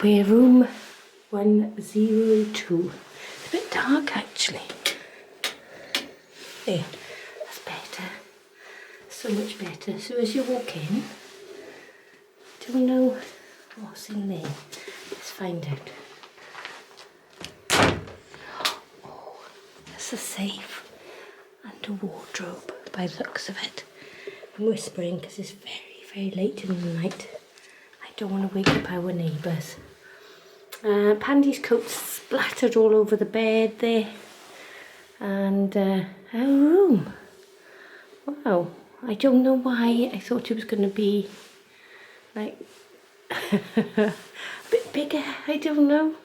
we're room 102. It's a bit dark actually. There, that's better. So much better. So as you walk in, don't know what's in there. Let's find out. Oh, that's a safe and a wardrobe by the looks of it. I'm whispering because it's very, very late in the night. I don't want to wake up our neighbours. Pandy's coat splattered all over the bed there. And our room. Wow, I don't know why I thought it was going to be like a bit bigger, I don't know.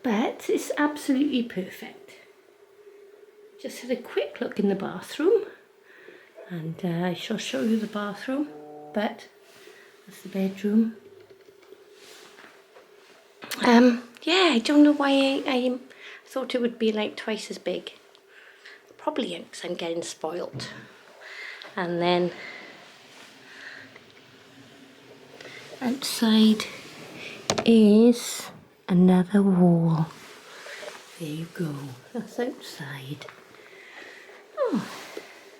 But it's absolutely perfect. Just had a quick look in the bathroom. And I shall show you the bathroom, but that's the bedroom. Yeah, I don't know why I thought it would be like twice as big. Probably because I'm getting spoilt. And then outside is another wall. There you go. That's outside. Oh,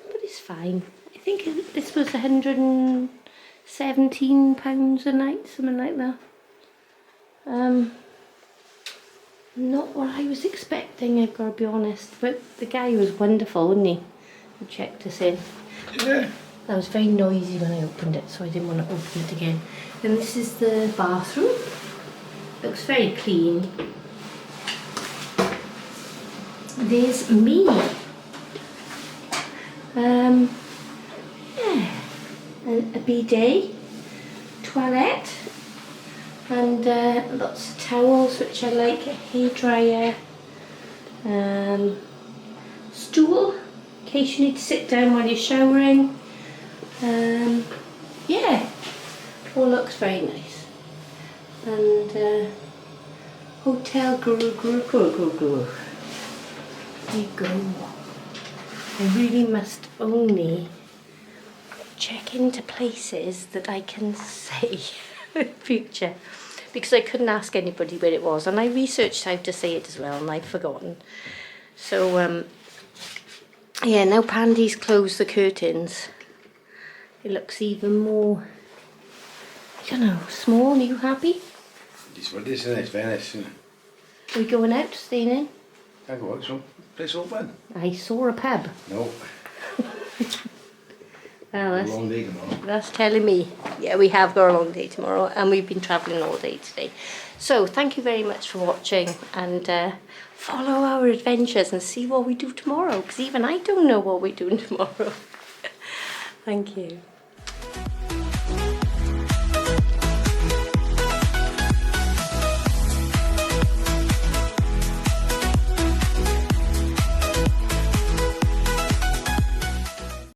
but it's fine. I think this was £117 a night, something like that. Not what I was expecting, I've got to be honest. But the guy was wonderful, wasn't he? Who checked us in. Yeah. That was very noisy when I opened it, so I didn't want to open it again. And this is the bathroom. Looks very clean. There's me. Yeah, a bidet, toilette, and lots of towels, which I like, a hairdryer, stool, in case you need to sit down while you're showering. Yeah, all looks very nice. And Hotel Giorgione. There you go. I really must only check into places that I can say in future, because I couldn't ask anybody where it was, and I researched how to say it as well and I've forgotten. So yeah, now Pandy's closed the curtains, it looks even more, I don't know, small. Are you happy? It's what it is, isn't it? It's Venice, isn't it? Are we going out, staying in? Can I go out, some place open? I saw a pub. No. Well, A long day tomorrow. that's telling me. Yeah, we have got a long day tomorrow and we've been travelling all day today. So thank you very much for watching, and follow our adventures and see what we do tomorrow, because even I don't know what we're doing tomorrow. Thank you.